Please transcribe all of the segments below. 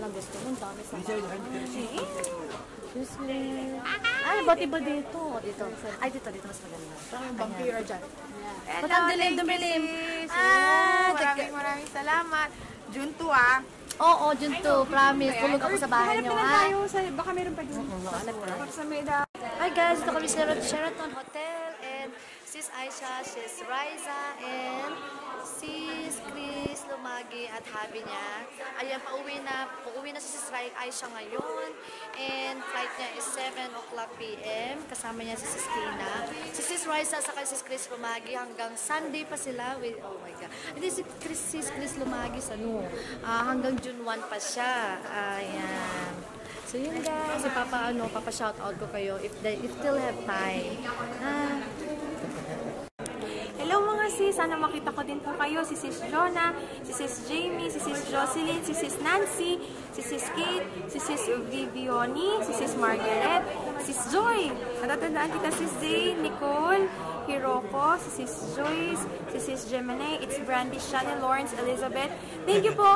na gusto mo. Ang dami sa Seriously. Ay, ba't iba dito? Dito. Ay, dito. Dito mas maganda. Parang vampire dyan. Ba't ang dilim-dilim? Maraming salamat. June 2 ah. Oo, June 2. Promise. Tulog ako sa bahay niyo, ha? Baka meron pa dun. Hi guys, ito kami sa Sheraton Hotel. And sis Aisha, sis Riza, and sis Chris Lumagi at hubby niya. Ayan, pauwi na si sis Aisha ngayon. And flight niya is 7 o'clock p.m. Kasama niya si sis Kina. Si sis Riza sa sis Chris Lumagi hanggang Sunday pa sila. With, oh my God. Hindi si sis Chris Lumagi sa hanggang June 1 pa siya. Ayan. So yun guys, papa shoutout ko kayo if still have time. Hello mga sis, sana makita ko din po kayo, si sis Jonah, si sis Jamie, si sis Jocelyn, si sis Nancy, si sis Kate, si sis Vivioni, si sis Margaret, si sis Joy, natatandaan kita sis Zane, Nicole, Hiroko, si sis Joyce, si sis Gemini, it's Brandy, Shani, Lawrence, Elizabeth. Thank you po!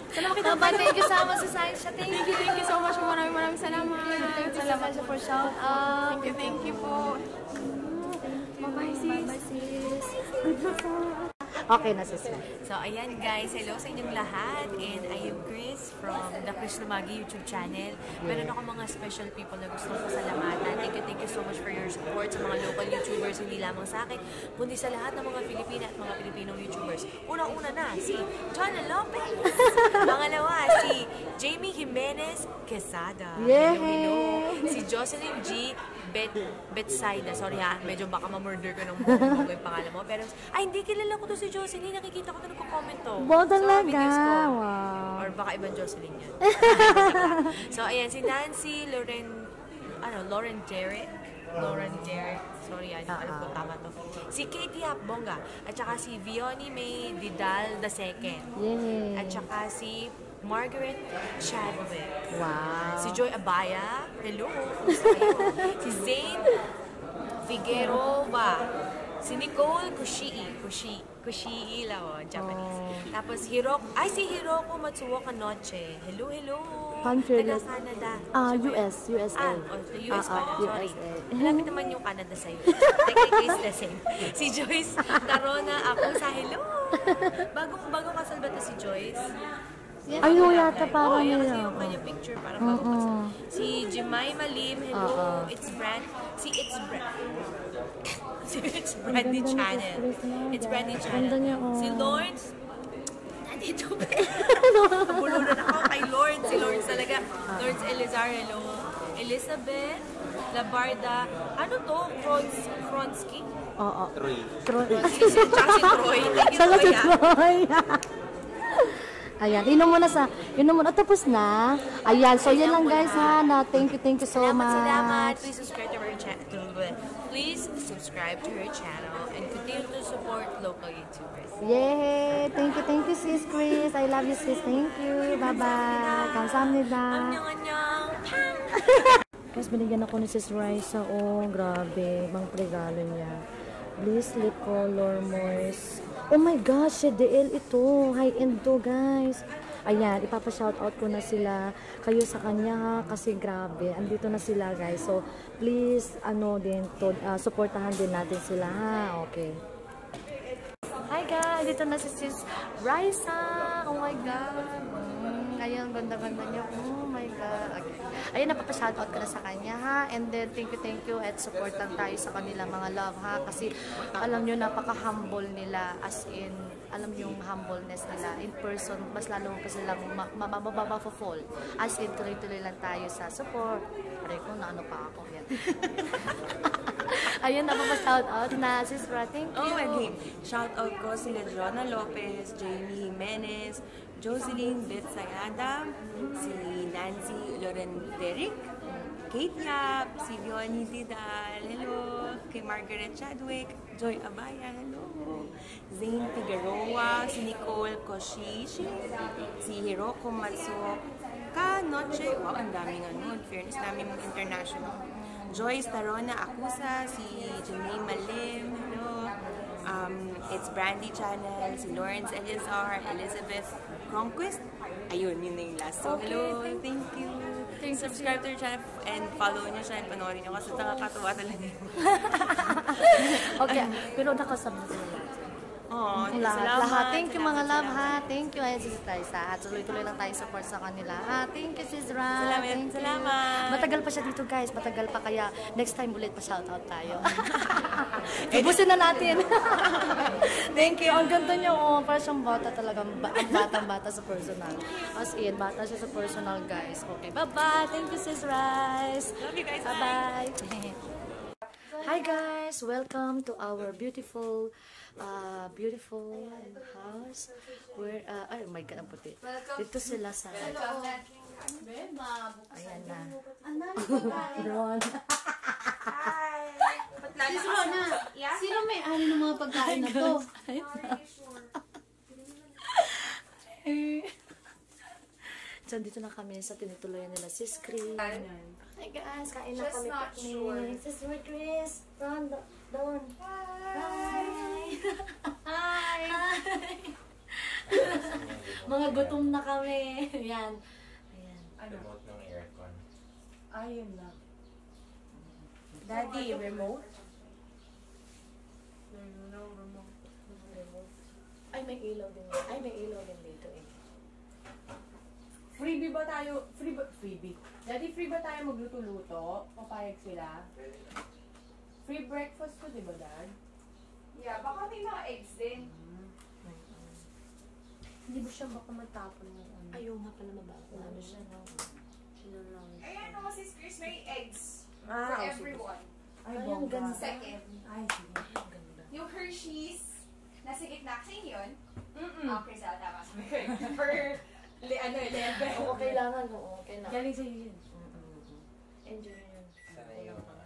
Sana makita ko. Thank you so much, sis Aisha. Thank you so much. Maraming salamat. Thank you so much for shout out. Thank you po. Bye-bye, sis. Okay na, sis. So, ayan guys. Hello sa inyong lahat. And I am Chris from the Chris Lumagi YouTube channel. Meron ako mga special people na gusto ko salamatan. Thank you so much for your support sa mga local YouTubers, hindi lamang sa akin, kundi sa lahat ng mga Pilipina at mga Pilipinong YouTubers. Unang-una na, si John Lopez. Pangalawa, si Jamie Jimenez Quesada. Hello. Si Jocelyn G. Betsaida. Sorry ha, medyo baka ma-murder ko ng buong yung pangalan mo. Pero, ay, hindi kilala ko to si Jocelyn. Nakikita ko to nagko-comment to. Talaga? Wow. Or baka ibang Jocelyn yan. So, ayan, si Nancy, Lauren Derek. Sorry, alam ko tama to. Si Katie Bongga. At saka si Vioni May Didal II. At saka si Margaret Chadwick. Wow. Si Joy Abaya. Hello. Si Zane Figueroa. Si Nicole Kushii lang, Japanese. Tapos si Hiroko Matsuoka Noche. Hello. Taga Canada. USA. US pala. Sorry. Malapit naman yung Canada sa'yo. Technically is the same. Si Joyce Tarona ako sa hello. Bagong kasal ba to si Joyce? Ayun yata parang yun. Kasi yung kanyang picture parang bago kasi. Si Jemima Lim, hello, It's Brandy Channel. It's Brandy Channel. Si Lawrence, nandito ba? Bulunan ako kay Lawrence. Si Lawrence talaga. Lawrence Elizar, hello. Elizabeth Labarda, ano to? Kronsky? Troy. Tsaka si Troy. Thank you, Troy. Ayan, inom muna. Tapos na. Ayan, so yun lang guys ha. Thank you so much. Salamat. Please subscribe to her channel. Please subscribe to her channel and continue to support local YouTubers. Yay! Thank you sis Chris. I love you sis. Thank you. Bye-bye. Kamsahamnida. Annyeong. Guys, binigyan ako ni sis Raisa. Oh, grabe. Ibang regalo niya. Bliss Lip Color Moist. Oh my gosh, CDL ito. High-end to, guys. Ayan, ipapa-shoutout ko na sila. Kayo sa kanya, ha? Kasi grabe. Andito na sila, guys. So, please, supportahan din natin sila, ha? Okay. Hi, guys. Dito na si sis Raisa. Oh my God. Ayan, ganda-ganda niya. Oh my God. Okay. Ayun, napapa-shoutout ko na sa kanya, ha? And then, thank you at supportan tayo sa kanila, mga love, ha? Kasi, alam nyo, napaka-humble nila. As in, alam nyo yung humbleness nila. In person, mas lalo kasi lang mababa-fall. As in, tuloy-tuloy lang tayo sa support. Pare ko, na ano pa ako. Yan. Ayun, napapa-shoutout na sis Ra. Thank you. Okay. Shoutout ko sila Jonah Lopez, Jamie Jimenez, Jocelyn Betsayada, si Nancy Lauren Derek, Kate Yap, si Vioni Didal, hello, kay Margaret Chadwick, Joy Abaya, hello, Zane Figueroa, si Nicole Koshishi, si Hiroko Matsuoka Noche, wow, ang daming fairness namin international. Joyce Tarona Akusa, si Jemima Lim, hello, It's Brandy Channel, si Lawrence Elizar, Elizabeth Cronquist, ayun, yun na yung last. So, hello, thank you. Subscribe to your channel and follow nyo siya and panoorin nyo kasi nakakatuwa talaga yun. Okay, pero nakasama sila lahat. Oh, Lahat. Thank you mga love ha. Thank you. Ayan si Raisa. At tuloy-tuloy lang tayo support sa kanila. Ha? Thank you sis Ra. Thank you. Salamat. Matagal pa siya dito guys. Matagal pa kaya next time ulit pa shoutout tayo. Ubusin na natin. Thank you. Ang ganda niya oh. Para siyang bata talaga. Ang batang-bata sa personal. As in, bata siya sa personal guys. Okay. Bye-bye. Thank you sis Rice. Love you guys. Bye-bye. Hi guys. Welcome to our beautiful house where oh my god ang puti dito sila sa ayan na Ron. Sino may ari ng mga pagkain na to? So, dito na kami sa tinutuloyan nila si Screen. Hi guys, kain na kami picnic. Sister Chris, Ron, Don. Hi! Hi! Mga gutom na kami. Yan. Ayan. Remote ng aircon. Ayun na. Daddy, remote? No, remote. Ay, may ilaw din. Ay, may ilaw din dito eh. Freebie ba tayo? Freebie. Daddy, free ba tayo magluto-luto? Papayag sila? Free breakfast ko, di ba, Dad? Yeah, baka may mga eggs din. Hindi ba siya baka matapon ng ano? Ayaw nga pala mabago. Ano siya, no? Ayan naman si Chris, may eggs for Ah, everyone. Ay, Ay, ang bongga. ganda. Second, Ay, sige. Ang ganda. yung Hershey's, nasa gitna kasi yun. Mm-mm. Okay, sa tama sabi ko. For, level. Oo, kailangan. Oo, kailangan. Galing sa'yo yun. Enjoy yun. Sana yung ano.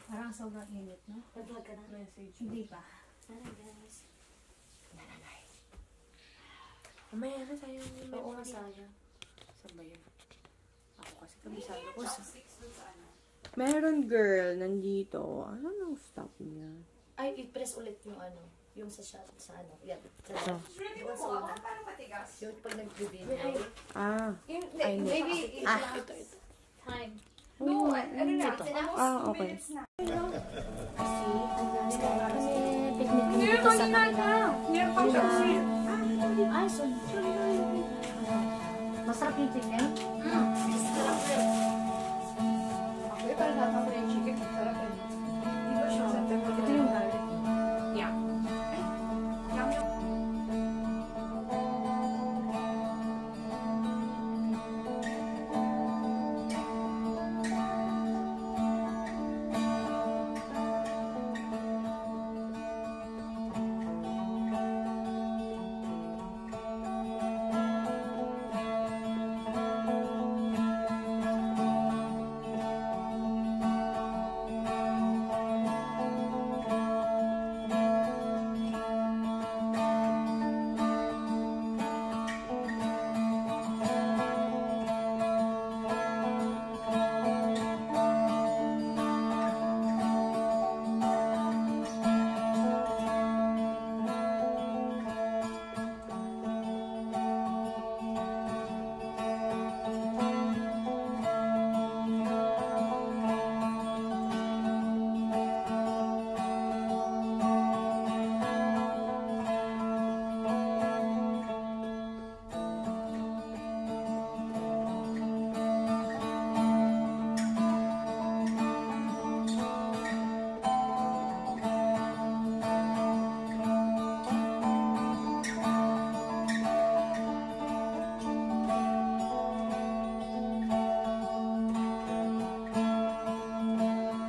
Parang sobrang init, no? Nag-vlog ka na? Message. Hindi pa. Tara, guys. Mamaya na tayo. Oo, masaya. Sabay yun. Ako kasi kabisado ko sa... Chopsticks dun sa ano. Meron girl nandito. Ano nang stop niya? Ay, i-press ulit yung ano. Yung sa shot, sa ano. Yan. Sa Ready mo mo ako? Parang matigas. yung pag nag-video. Ah. Maybe, Ito. time. No, ano na, Ito. almost 2 okay. minutes na. Guys, kaya kami picnic dito sa kanila. Meron pang chopsticks. Ay, sorry. Masarap yung chicken? Okay, parang